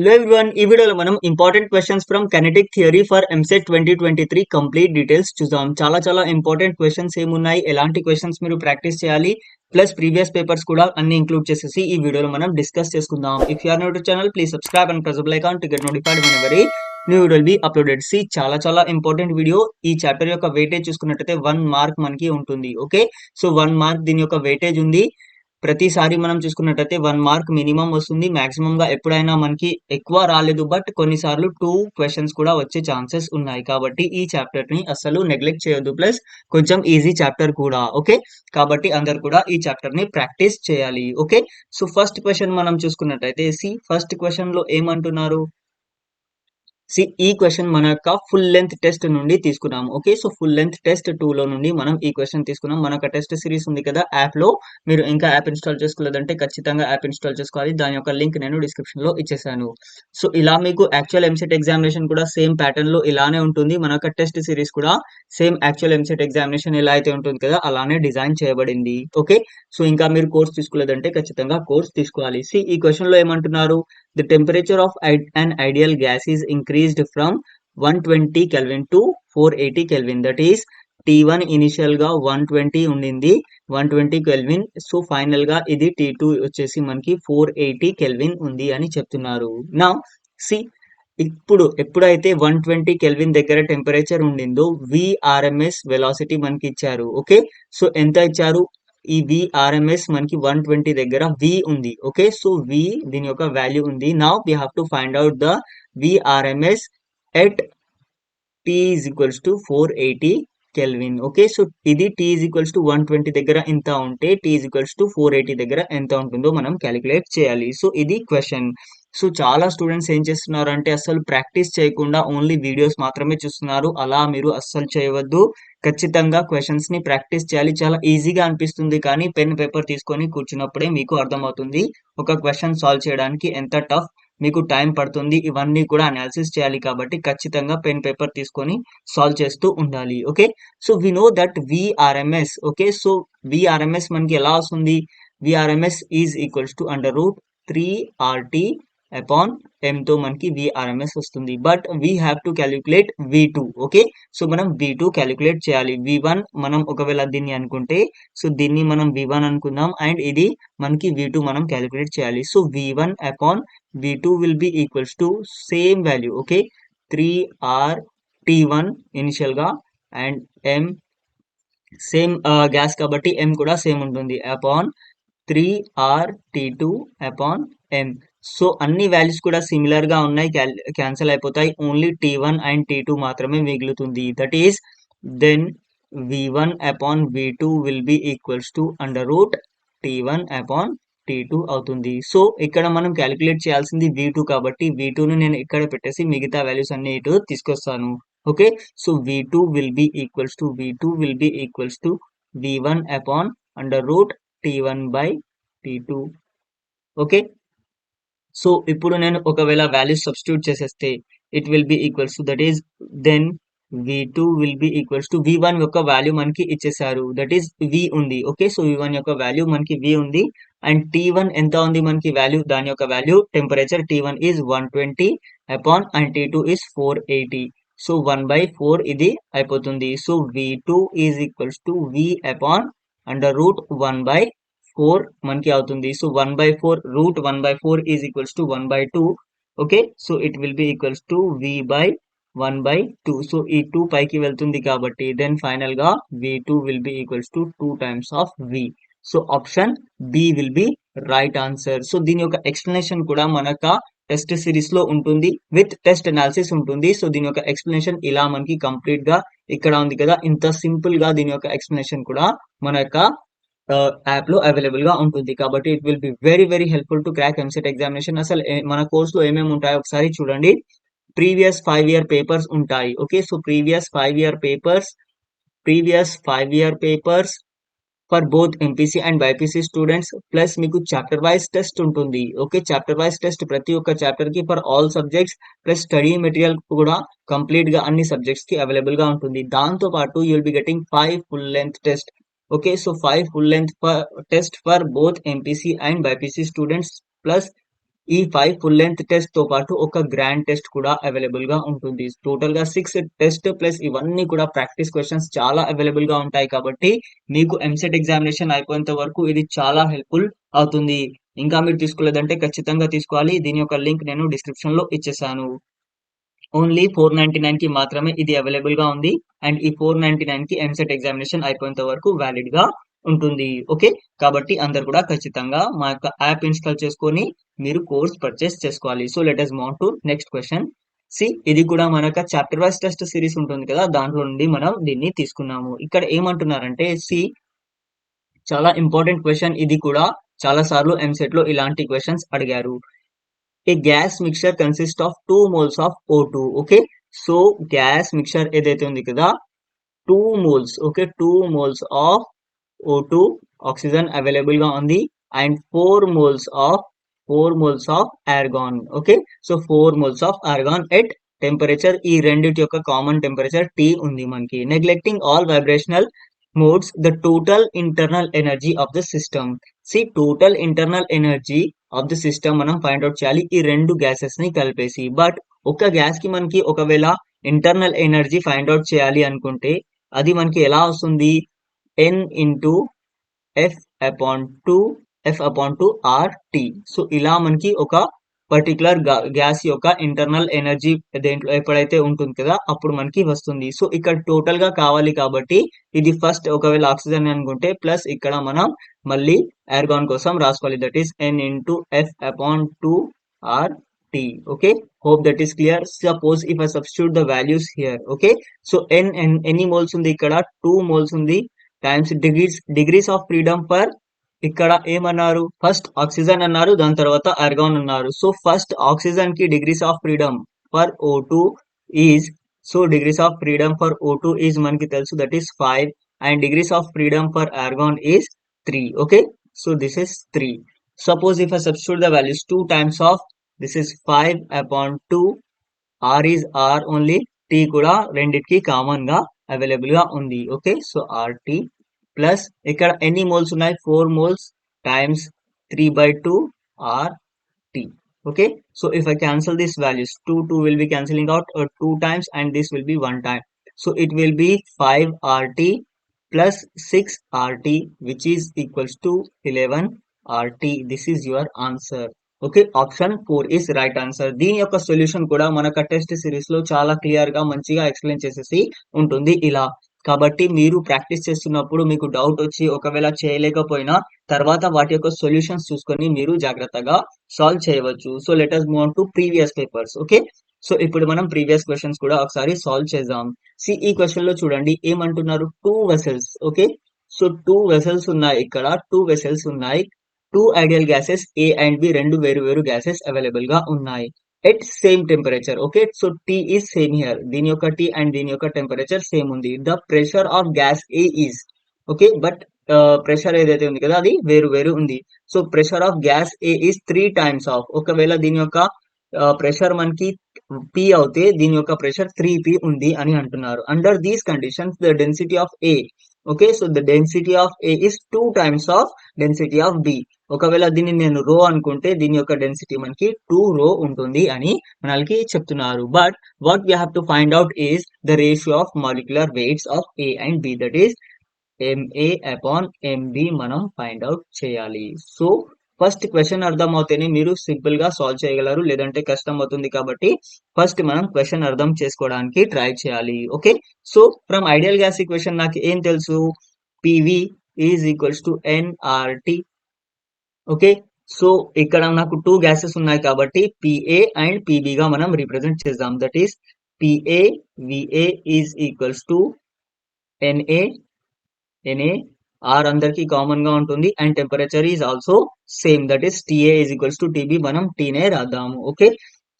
Hello everyone, ఈ వీడియోలో మనం important questions from kinetic theory for EAMCET 2023 complete details చూద్దాం. చాలా ఇంపార్టెంట్ క్వశ్చన్స్ ఏమున్నాయి, ఎలాంటి క్వశ్చన్స్ మీరు ప్రాక్టీస్ చేయాలి, ప్లస్ ప్రీవియస్ పేపర్స్ కూడా అన్ని ఇంక్లూడ్ చేసేసి ఈ వీడియోలో మనం డిస్కస్ చేసుకుందాం. If you are new to channel, please subscribe and press bell icon to get notified whenever a new video will be uploaded. సి చాలా ఇంపార్టెంట్ వీడియో. ఈ చాప్టర్ యొక్క వెయిటేజ్ చూసుకున్నట్టయితే 1 మార్క్ మనకి ఉంటుంది. ఓకే, సో 1 మార్క్ దీని యొక్క వెయిటేజ్ ఉంది. ప్రతిసారి మనం చూసుకున్నట్టయితే 1 మార్క్ మినిమం వస్తుంది. మాక్సిమం గా ఎప్పుడైనా మనకి ఎక్కువ రాలేదు, బట్ కొన్నిసార్లు 2 క్వశ్చన్స్ కూడా వచ్చే ఛాన్సెస్ ఉన్నాయి. కాబట్టి ఈ చాప్టర్ ని అస్సలు నెగ్లెక్ట్ చేయొద్దు. ప్లస్ కొంచెం ఈజీ చాప్టర్ కూడా. ఓకే, కాబట్టి అందరు కూడా ఈ చాప్టర్ ని ప్రాక్టీస్ చేయాలి. ఓకే, సో ఫస్ట్ క్వశ్చన్ మనం చూసుకున్నట్టయితే ఫస్ట్ క్వశ్చన్ లో ఏమంటున్నారు, ఈ క్వశ్చన్ మన యొక్క ఫుల్ లెంత్ టెస్ట్ నుండి తీసుకున్నాము. Okay, so full length test 2 లో నుండి మనం ఈ క్వశ్చన్ తీసుకున్నాం. మన యొక్క టెస్ట్ సిరీస్ ఉంది కదా యాప్ లో, మీరు ఇంకా యాప్ ఇన్స్టాల్ చేసుకోలేదంటే ఖచ్చితంగా యాప్ ఇన్స్టాల్ చేసుకోవాలి. దాని యొక్క లింక్ నేను డిస్క్రిప్షన్ లో ఇచ్చేసాను. సో ఇలా మీకు యాక్చువల్ ఎంసెట్ ఎగ్జామినేషన్ కూడా సేమ్ ప్యాటర్న్ లో ఇలానే ఉంటుంది. మన యొక్క టెస్ట్ సిరీస్ కూడా సేమ్ యాక్చువల్ ఎంసెట్ ఎగ్జామినేషన్ ఎలా అయితే ఉంటుంది కదా అలానే డిజైన్ చేయబడింది. ఓకే, సో ఇంకా మీరు కోర్స్ తీసుకోలేదంటే ఖచ్చితంగా కోర్స్ తీసుకోవాలి. ఈ క్వశ్చన్ లో ఏమంటున్నారు, the temperature of an ideal gas is increased from 120 Kelvin to 480 Kelvin. That is T1 initial గా 120 ఉండింది, 120 కెల్విన్. సో ఫైనల్ గా ఇది T2 వచ్చేసి మనకి 480 కెల్విన్ ఉంది అని చెప్తున్నారు. నా ఇప్పుడు ఎప్పుడైతే 120 కెల్విన్ దగ్గర టెంపరేచర్ ఉండిందో విఆర్ఎంఎస్ వెలాసిటీ మనకి ఇచ్చారు. ఓకే, సో ఎంత ఇచ్చారు, ఈ విఆర్ఎంఎస్ మనకి 120 దగ్గర వి ఉంది. ఓకే, సో వి దీని యొక్క వాల్యూ ఉంది. Now we have to find out the VRMS at T is equals to 480 kelvin. Okay, so ఇది టీ ఈజ్ ఈక్వల్స్ టు 120 దగ్గర ఎంత ఉంటే టీ ఈజ్ ఈక్వల్స్ టు 480 దగ్గర ఎంత ఉంటుందో మనం క్యాలిక్యులేట్ చేయాలి. సో ఇది క్వశ్చన్. సో చాలా స్టూడెంట్స్ ఏం చేస్తున్నారు అంటే అస్సలు ప్రాక్టీస్ చేయకుండా ఓన్లీ వీడియోస్ మాత్రమే చూస్తున్నారు. అలా మీరు అస్సలు చేయవద్దు. ఖచ్చితంగా క్వశ్చన్స్ ని ప్రాక్టీస్ చేయాలి. చాలా ఈజీగా అనిపిస్తుంది, కానీ పెన్ పేపర్ తీసుకొని కూర్చున్నప్పుడే మీకు అర్థమవుతుంది ఒక క్వశ్చన్ సాల్వ్ చేయడానికి ఎంత టఫ్, మీకు టైం పడుతుంది. ఇవన్నీ కూడా అనాలిసిస్ చేయాలి. కాబట్టి ఖచ్చితంగా పెన్ పేపర్ తీసుకొని సాల్వ్ చేస్తూ ఉండాలి. Okay, so we know that VRMS. Okay, so VRMS మనకి ఎలా వస్తుంది, VRMS is equals to under root 3RT upon m తో మనకి విఆర్ఎంఎస్ వస్తుంది. But we have to calculate V2. Okay, so మనం V2 క్యాలిక్యులేట్ చేయాలి. V1 మనం ఒకవేళ దీన్ని అనుకుంటే, సో దీన్ని మనం V1 అనుకుందాం, అండ్ ఇది మనకి V2 మనం క్యాలిక్యులేట్ చేయాలి. So V1 upon V2 will be equals to same value. Okay, 3RT1 initial గా అండ్ m సేమ్ గ్యాస్ కాబట్టి m కూడా సేమ్ ఉంటుంది upon 3RT2 upon m. So అన్ని వాల్యూస్ కూడా సిమిలర్ గా ఉన్నాయి, క్యాన్సిల్ అయిపోతాయి. ఓన్లీ T1 అండ్ T2 మాత్రమే మిగులుతుంది. That is then V1 upon V2 will be equals to under root T1 upon T2 అవుతుంది. సో ఇక్కడ మనం క్యాలిక్యులేట్ చేయాల్సింది V2 కాబట్టి V2 ను నేను ఇక్కడ పెట్టేసి మిగతా వాల్యూస్ అన్ని ఇటు తీసుకొస్తాను. Okay, so V2 will be equals to V1 upon under root T1 by T2. Okay, so ఇప్పుడు నేను ఒకవేళ వాల్యూస్ సబ్స్టిట్యూట్ చేసేస్తే it will be equals to that is then V2 will be equals to V1 యొక్క value మనకి ఇచ్చేసారు, that is V ఉంది. Okay, so V1 యొక్క value మనకి V ఉంది, అండ్ T1 ఎంత ఉంది మనకి వాల్యూ, దాని యొక్క value temperature T1 is 120 upon and T2 is 480. So 1/4 ఇది అయిపోతుంది. So V2 is equals to V upon under root 1/4 మనకి అవుతుంది. So 1/4 root 1/4 is equals to 1/2. Okay, so it will be equals to V by 1/2. So ఈ 2 పైకి వెళ్తుంది కాబట్టి then final గా V2 will be equals to 2 times of V. So option B will be right answer. So దీని యొక్క explanation కూడా మనక test series లో ఉంటుంది, విత్ టెస్ట్ అనాలిసిస్ ఉంటుంది. సో దీని యొక్క ఎక్స్ప్లెనేషన్ ఇలా మనకి కంప్లీట్ గా ఇక్కడ ఉంది కదా, ఇంత సింపుల్ గా దీని యొక్క ఎక్స్ప్లెనేషన్ కూడా మన యొక్క యాప్ లో అవైలబుల్ గా ఉంటుంది. కాబట్టి it will be very helpful to crack EAMCET examination. అసలు మన కోర్స్ లో ఏమేమి ఉంటాయో ఒకసారి చూడండి. ప్రీవియస్ 5 year పేపర్స్ ఉంటాయి. Okay, so previous 5 year papers for both MPC and BiPC students, plus మీకు చాప్టర్ వైజ్ టెస్ట్ ఉంటుంది. ఓకే, చాప్టర్ వైజ్ టెస్ట్ ప్రతి ఒక్క చాప్టర్ కి for all subjects, plus study material కూడా కంప్లీట్ గా అన్ని సబ్జెక్ట్స్ కి అవైలబుల్ గా ఉంటుంది. దాంతో పాటు you will be getting 5 full length test. Okay, so 5 full length test for both MPC and BPC students, plus ఈ 5 ఫుల్ లెంగ్త్ టెస్ట్ తో పాటు ఒక గ్రాండ్ టెస్ట్ కూడా అవైలబుల్ గా ఉంటుంది. టోటల్ గా 6 టెస్ట్ ప్లస్ ఇవన్నీ కూడా ప్రాక్టీస్ క్వశ్చన్స్ చాలా అవైలబుల్ గా ఉంటాయి కాబట్టి మీకు ఎంసెట్ ఎగ్జామినేషన్ అయిపోయేంత వరకు ఇది చాలా హెల్ప్ఫుల్ అవుతుంది. ఇంకా మీరు తీసుకోలేదంటే ఖచ్చితంగా తీసుకోవాలి. దీని యొక్క లింక్ నేను డిస్క్రిప్షన్ లో ఇచ్చేసాను. ఓన్లీ 499 కి మాత్రమే ఇది అవైలబుల్ గా ఉంది. అండ్ ఈ 499 కి ఎంసెట్ ఎగ్జామినేషన్ అయిపోయేంత వరకు వ్యాలిడ్ గా ఉంటుంది. ఓకే, కాబట్టి అందరు కూడా ఖచ్చితంగా మా యొక్క యాప్ ఇన్స్టాల్ చేసుకొని మీరు కోర్స్ పర్చేస్ చేసుకోవాలి. So let us move to next question. See ఇది కూడా మనక చాప్టర్ వైస్ టెస్ట్ సిరీస్ ఉంటుంది కదా, దాంట్లో నుండి మనం దీన్ని తీసుకున్నాము. ఇక్కడ ఏమంటున్నారంటే సి చాలా ఇంపార్టెంట్ క్వశ్చన్ ఇది కూడా, చాలా సార్లు ఎంసెట్ లో ఇలాంటి క్వశ్చన్స్ అడిగారు. A gas mixture consists of 2 moles of O2. Okay, so gas mixture ఏదైతే ఉంది కదా, 2 moles, okay, 2 moles of O2 oxygen available గా ఉంది and 4 moles of argon. Okay, so 4 moles of argon at temperature, ఈ రెండిటి యొక్క common temperature T ఉంది మనకి. Neglecting all vibrational modes the total internal energy of the system. See total internal energy of the system మనం find out చేయాలి ఈ రెండు gases ని కలిపేసి. బట్ ఒక గ్యాస్ కి మనకి ఒకవేళ ఇంటర్నల్ ఎనర్జీ ఫైండ్ అవుట్ చేయాలి అనుకుంటే అది మనకి ఎలా వస్తుంది, n into F upon 2 RT. So ఇలా మనకి ఒక పర్టికులర్ గ్యాస్ యొక్క ఇంటర్నల్ ఎనర్జీ దేంట్లో ఎప్పుడైతే ఉంటుంది కదా అప్పుడు మనకి వస్తుంది. సో ఇక్కడ టోటల్ గా కావాలి కాబట్టి ఇది ఫస్ట్ ఒకవేళ ఆక్సిజన్ అనుకుంటే ప్లస్ ఇక్కడ మనం మళ్ళీ ఆర్గాన్ కోసం రాసుకోవాలి, that is n into F upon 2 RT. Okay, hope that is clear. Suppose if I substitute the values here. Okay, so ఎన్ని మోల్స్ ఉంది ఇక్కడ, 2 మోల్స్ ఉంది times degrees of freedom per, ఇక్కడ ఏమన్నారు, ఫస్ట్ ఆక్సిజన్ అన్నారు, దాని తర్వాత ఆర్గాన్ అన్నారు. సో ఫస్ట్ ఆక్సిజన్ కి degrees of freedom for O2 is, so degrees of freedom for O2 is మనకి తెలుసు, that is 5 and degrees of freedom for organ is 3. Okay, so this is 3. Suppose if I substitute the values 2 times of this is 5/2, R is R only, T కూడా రెండిటికి common గా available గా ఉంది. Okay, so RT plus ఇక్కడ ఎన్ని moles ఉన్నాయి, 4 moles times 3/2 RT. Okay, so if I cancel these values, 2 will be cancelling out 2 times and this will be 1 time. So it will be 5 RT plus 6 RT which is equals to 11 RT. This is your answer. Okay, option 4 is right answer. దీని యొక్క solution కూడా మనకు test series లో చాలా clear గా మంచిగా explain చేసేసి ఉంటుంది ఇలా. కాబట్టి మీరు ప్రాక్టీస్ చేస్తున్నప్పుడు మీకు డౌట్ వచ్చి ఒకవేళ చేయలేకపోయినా తర్వాత వాటి యొక్క సొల్యూషన్స్ చూసుకొని మీరు జాగ్రత్తగా సాల్వ్ చేయవచ్చు. So let us move on to previous papers. Okay, so ఇప్పుడు మనం ప్రీవియస్ క్వశ్చన్స్ కూడా ఒకసారి సాల్వ్ చేద్దాం. సి ఈ క్వశ్చన్ లో చూడండి ఏమంటున్నారు, 2 వెసల్స్. ఓకే, సో 2 వెసల్స్ ఉన్నాయి, ఇక్కడ 2 వెసల్స్ ఉన్నాయి, 2 ideal gases A and B, రెండు వేరు వేరు గ్యాసెస్ అవైలబుల్ గా ఉన్నాయి at same temperature. Okay, so T is same here, దీని యొక్క T అండ్ దీని యొక్క టెంపరేచర్ సేమ్ ఉంది. The pressure of gas A is, okay, but pressure ఏదైతే ఉంది కదా అది వేరు వేరు ఉంది. So pressure of gas A is 3 times of, ఒకవేళ దీని యొక్క ప్రెషర్ మనకి P అవుతే దీని యొక్క ప్రెషర్ 3P ఉంది అని అంటున్నారు. Under these conditions the density of A, okay, so the density of A is 2 times of density of B. ఒకవేళ దీన్ని నేను రో అనుకుంటే దీని యొక్క డెన్సిటీ మనకి 2 రో ఉంటుంది అని మనకి చెప్తున్నారు. But what we have to find out is the ratio of molecular weights of A and B, that is MA/MB మనం ఫైండ్ అవుట్ చేయాలి. సో ఫస్ట్ క్వశ్చన్ అర్థం అవుతేనే మీరు సింపుల్ గా సాల్వ్ చేయగలరు, లేదంటే కష్టం అవుతుంది. కాబట్టి ఫస్ట్ మనం క్వశ్చన్ అర్థం చేసుకోవడానికి ట్రై చేయాలి. Okay, so from ideal gas equation నాకు ఏం తెలుసు, PV is equals to nRT. Okay, so ఇక్కడ నాకు 2 గ్యాసెస్ ఉన్నాయి కాబట్టి PA అండ్ PB గా మనం రిప్రజెంట్ చేద్దాం, that is PA/VA is equals to NA R అందరికి కామన్ గా ఉంటుంది and temperature is also same, that is TA is equals to TB, మనం T నే రాద్దాము. ఓకే,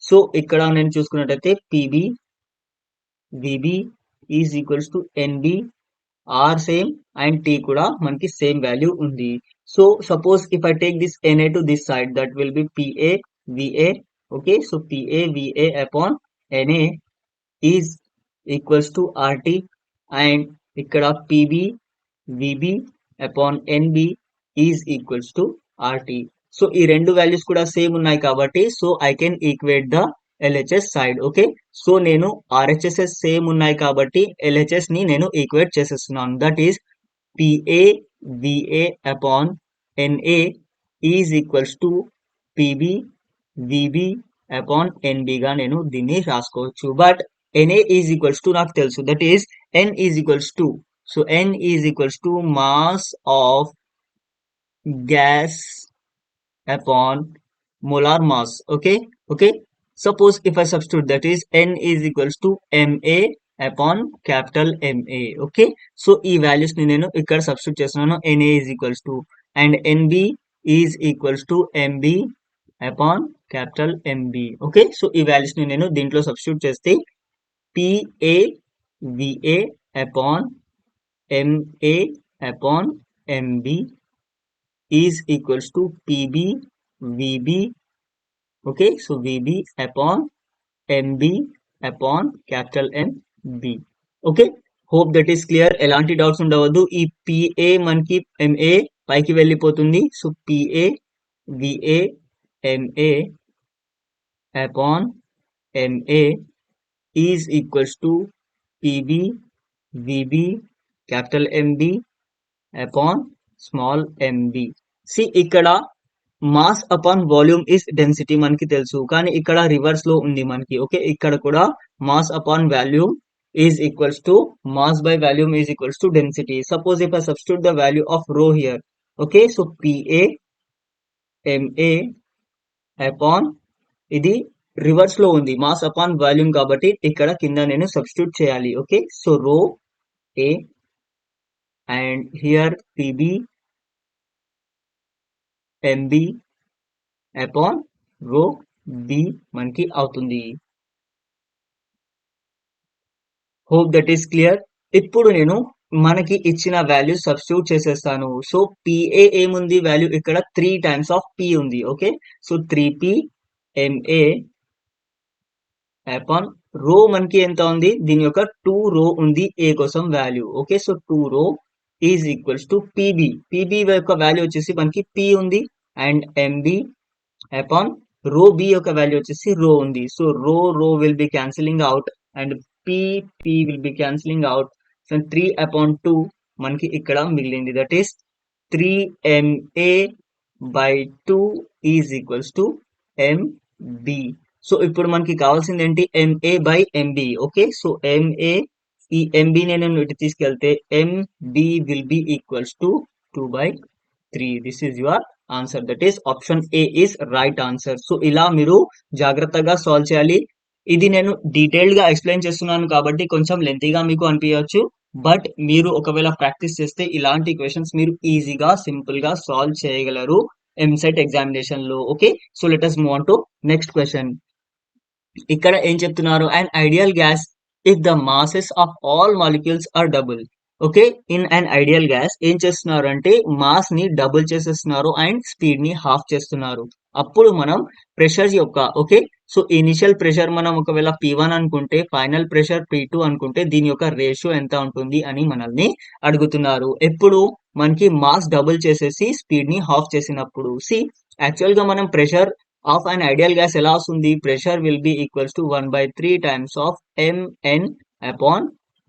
సో ఇక్కడ నేను చూసుకున్నట్టయితే PB/VB is equals to NB, R same and T కూడా మనకి సేమ్ వాల్యూ ఉంది. So suppose if I take this NA to this side, that will be PA/VA. Okay, so PA/VA upon NA is equals to RT and ఇక్కడ PB/VB upon NB is equals to RT. So ఈ రెండు values కూడా same ఉన్నాయి కాబట్టి so I can equate the LHS side. Okay, so నేను RHSS same ఉన్నాయి కాబట్టి LHS ని నేను ఈక్వేట్ చేసేస్తున్నాను. That is PA VA upon NA is equals to PB VB upon NB గా నేను దీన్ని రాసుకోవచ్చు. But NA is equals to నాకు తెలుసు, that is N is equals to, so N is equals to mass of gas upon molar mass. Okay, suppose if I substitute, that is N is equals to MA upon capital MA. Okay, so ఈ values ని నేను ఇక్కడ substitute చేస్తున్నాను. NA is equals to and NB is equals to MB upon capital MB. Okay, so ఈ values ని నేను దీంట్లో substitute చేస్తే PA VA upon MA upon MB is equals to PB VB. Okay, so VB upon MB upon capital MB. Okay, hope that is clear. ఎలాంటి doubts ఉండవద్దు. ఈ PA మనకి MA పైకి వెళ్ళిపోతుంది. So PA VA MA upon MA is equals to PB VB capital MB upon small mb. See, ఇక్కడ mass upon volume is density మనకి తెలుసు, కానీ ఇక్కడ రివర్స్ లో ఉంది మనకి. ఓకే, ఇక్కడ కూడా mass upon volume is equals to mass by volume is equals to density. Suppose if I substitute the value of rho here, okay, so PA MA upon ఇది రివర్స్ లో ఉంది, మాస్ అపాన్ వాల్యూమ్ కాబట్టి ఇక్కడ కింద నేను substitute చేయాలి. Okay, so రో A and here PB MB upon rho B మనకి అవుతుంది. Hope that is clear. ఇప్పుడు నేను మనకి ఇచ్చిన వాల్యూ సబ్స్టిట్యూట్ చేసేస్తాను. సో PA ఏముంది వాల్యూ, ఇక్కడ 3 టైమ్స్ ఆఫ్ P ఉంది. Okay, so 3P MA upon రో మనకి ఎంత ఉంది, దీని యొక్క 2 రో ఉంది A కోసం వాల్యూ. ఓకే, సో 2 రో is equals to PB. PB యొక్క వాల్యూ వచ్చేసి మనకి P ఉంది అండ్ MB upon రో B యొక్క వాల్యూ వచ్చేసి రో ఉంది. సో రో will be cancelling out and P will be cancelling out. So 3 upon 2 మనకి ఇక్కడ మిగిలింది, that is 3MA by 2 is equals to MB. So ఇప్పుడు మనకి కావాల్సింది ఏంటి, MA by MB. Okay, so MA ఈ MB నేను ఇటు తీసుకెళ్తే MB will be equals to 2/3. This is your answer, that is option A is right answer. So ఇలా మీరు జాగ్రత్తగా సాల్వ్ చేయాలి. ఇది నేను డీటెయిల్డ్ గా ఎక్స్ప్లెయిన్ చేస్తున్నాను కాబట్టి కొంచెం లెంతీగా మీకు అనిపించవచ్చు, బట్ మీరు ఒకవేళ ప్రాక్టీస్ చేస్తే ఇలాంటి క్వశ్చన్స్ మీరు ఈజీగా సింపుల్ గా సాల్వ్ చేయగలరు ఎంసెట్ ఎగ్జామినేషన్ లో. Okay, so let us move on to next question. ఇక్కడ ఏం చెప్తున్నారు, and ideal gas if the masses of all molecules are double. Okay, in an ideal gas ఏం చేస్తున్నారు అంటే మాస్ ని డబుల్ చేసేస్తున్నారు అండ్ స్పీడ్ ని హాఫ్ చేస్తున్నారు. అప్పుడు మనం ప్రెషర్ యొక్క, ఓకే, సో ఇనిషియల్ ప్రెషర్ మనం ఒకవేళ P1 అనుకుంటే ఫైనల్ ప్రెషర్ P2 అనుకుంటే దీని యొక్క రేషియో ఎంత ఉంటుంది అని మనల్ని అడుగుతున్నారు. ఎప్పుడు మనకి మాస్ డబుల్ చేసేసి స్పీడ్ ని హాఫ్ చేసినప్పుడు. సి, యాక్చువల్ గా మనం pressure of an ideal gas ఎలా వస్తుంది, pressure will be equals to 1/3 times of mn upon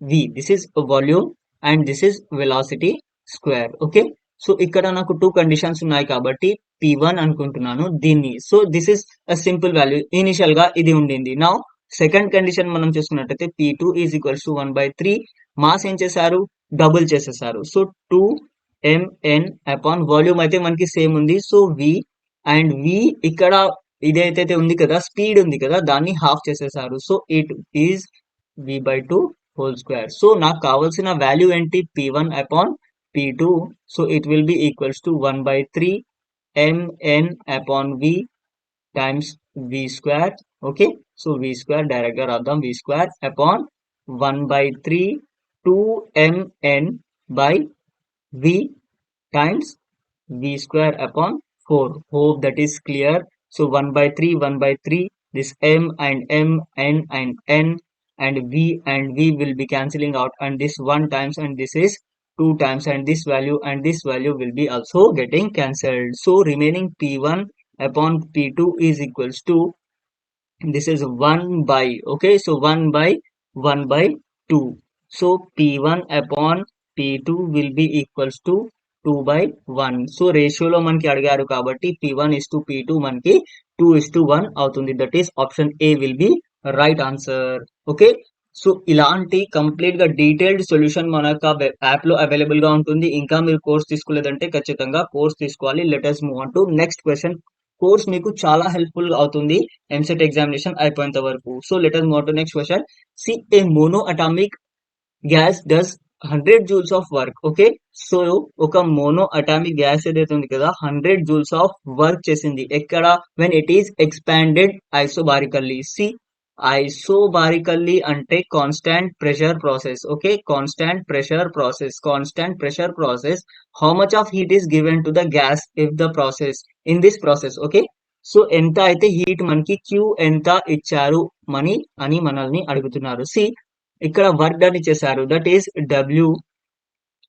v. This is volume and this is velocity square. Okay, so ఇక్కడ నాకు 2 conditions ఉన్నాయి కాబట్టి P1 అనుకుంటున్నాను దీన్ని. So this is a simple value, initial గా ఇది ఉండింది. నౌ సెకండ్ కండిషన్ మనం చూసుకున్నట్టయితే P2 is equals to 1/3, mass ఏం చేశారు, డబుల్ చేసేసారు. సో 2mn upon వాల్యూమ్ అయితే మనకి సేమ్ ఉంది. సో v అండ్ v ఇక్కడ ఇదైతే ఉంది కదా, స్పీడ్ ఉంది కదా, దాన్ని హాఫ్ చేసేసారు. So it is v/2 whole square. So నాకు కావాల్సిన వాల్యూ ఏంటి, P1 upon P2. So it will be equals to 1/3 mn upon v times v square. Okay, so v square direct గా రాద్దాం, v square upon 1/3 2mn by v times v square upon 4. Hope that is clear. So 1/3, this m and n and v will be cancelling out and this 1 times and this is 2 times, and this value will be also getting cancelled. So remaining P1 upon P2 is equals to, this is 1 by, okay, so 1 by 2. So P1 upon P2 will be equals to 2 by 1. So రేషియోలో మనకి అడిగారు కాబట్టి P1 is to P2 మనకి 2 is to 1 అవుతుంది. That is option A will be right answer. Okay, so ఇలాంటి complete గా detailed solution మన యొక్క యాప్ లో అవైలబుల్ గా ఉంటుంది. ఇంకా మీరు కోర్స్ తీసుకోలేదంటే ఖచ్చితంగా కోర్స్ తీసుకోవాలి. Let us move on to next question. Course మీకు చాలా హెల్ప్ఫుల్ అవుతుంది ఎంసెట్ ఎగ్జామినేషన్ అయిపోయేంత వరకు. So let us move on to next question. See, a monoatomic gas does 100 joules of work. Okay, so ఒక మోనో అటామిక్ గ్యాస్ ఏదైతే ఉంది కదా 100 joules of work చేసింది ఎక్కడ, when it is expanded isobarically. See, isobarically అంటే constant pressure process. Okay, constant pressure process. how much of heat is given to the gas if the process in this process. Okay, so ఎంత అయితే heat మనకి Q ఎంత ఇచ్చారు అని మనల్ని అడుగుతున్నారు. C, ఇక్కడ వర్క్ డన్ ఇచ్చేసారు, that is W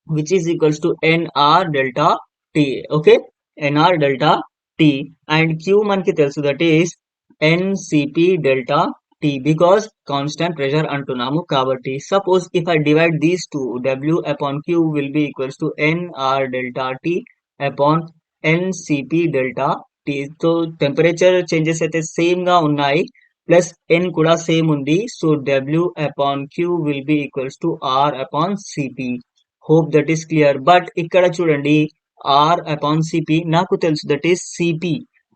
which is equals to NR delta T. Okay, NR delta T, and Q మనకి తెలుసు, that is NCP delta T, because constant pressure అంటున్నాము కాబట్టి. Suppose if I divide these two, W upon Q will be equals to NR delta T upon NCP delta T. So temperature changes అయితే same గా ఉన్నాయి, plus N కూడా same ఉంది. So W upon Q will be equals to R upon CP. Hope that is clear. But ఇక్కడ చూడండి, R upon CP నాకు తెలుసు, that is CP,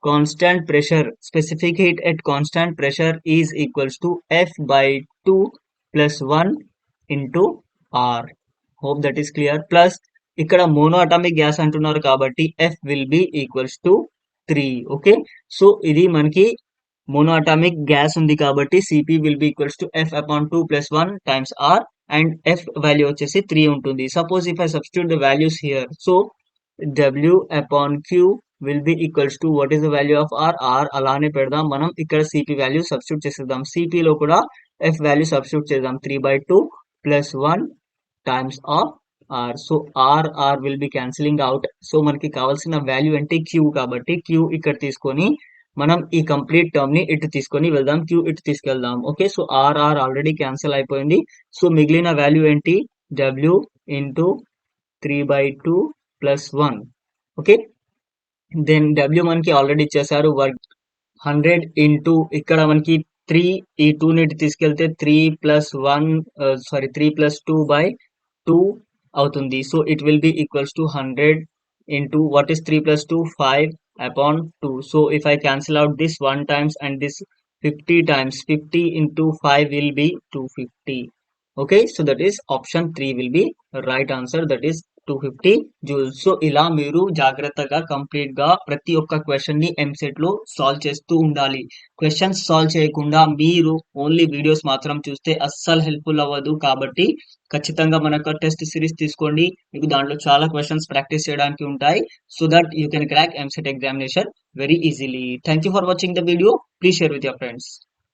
constant pressure, specific heat at constant pressure is equals to F by 2 plus 1 into R. Hope that is clear. Plus ఇక్కడ mono atomic gas అంటున్నారు కాబట్టి F will be equals to 3. Okay, so ఇది మనకి mono atomic gas ఉంది కాబట్టి CP will be equals to F upon 2 plus 1 times R, and F value వచ్చేసి 3 ఉంటుంది. Suppose if I substitute the values here, so W upon Q will be equals to what is the value of R? R అలానే పెడదాం మనం. ఇక్కడ CP value substitute చేసేద్దాం. CP లో కూడా F value substitute చేద్దాం, 3 by 2 plus 1 times of R. So R will be cancelling out. So మనకి కావాల్సిన వాల్యూ అంటే Q కాబట్టి Q ఇక్కడ తీసుకొని మనం ఈ కంప్లీట్ టర్మ్ ని ఇటు తీసుకొని వెళ్దాం, Q ఇటు తీసుకెళ్దాం. Okay, so R already cancel అయిపోయింది. సో మిగిలిన వాల్యూ ఏంటి, W into 3 by 2 plus 1. Okay, then W మనకి ఆల్రెడీ ఇచ్చేసారు, వర్క్ 100 ఇంటూ ఇక్కడ మనకి 3, ఈ 2 ని తీసుకెళ్తే 3 plus 2 by 2 అవుతుంది. So it will be equals to 100 into what is 3 plus 2, 5 upon 2. So if I cancel out this 1 times and this 50 times, 50 into 5 will be 250. Okay, so that is option 3 will be right answer, that is 250 joules. So ఇలా మీరు జాగ్రత్తగా complete గా ప్రతి ఒక్క question ని ఎంసెట్ లో solve చేస్తూ ఉండాలి. క్వశ్చన్స్ సాల్వ్ చేయకుండా మీరు ఓన్లీ వీడియోస్ మాత్రం చూస్తే అస్సలు హెల్ప్ఫుల్ అవ్వదు. కాబట్టి ఖచ్చితంగా మన యొక్క టెస్ట్ సిరీస్ తీసుకోండి, మీకు దాంట్లో చాలా క్వశ్చన్స్ ప్రాక్టీస్ చేయడానికి ఉంటాయి, so that you can crack EAMCET examination very easily. Thank you for watching the video. Please share with your friends.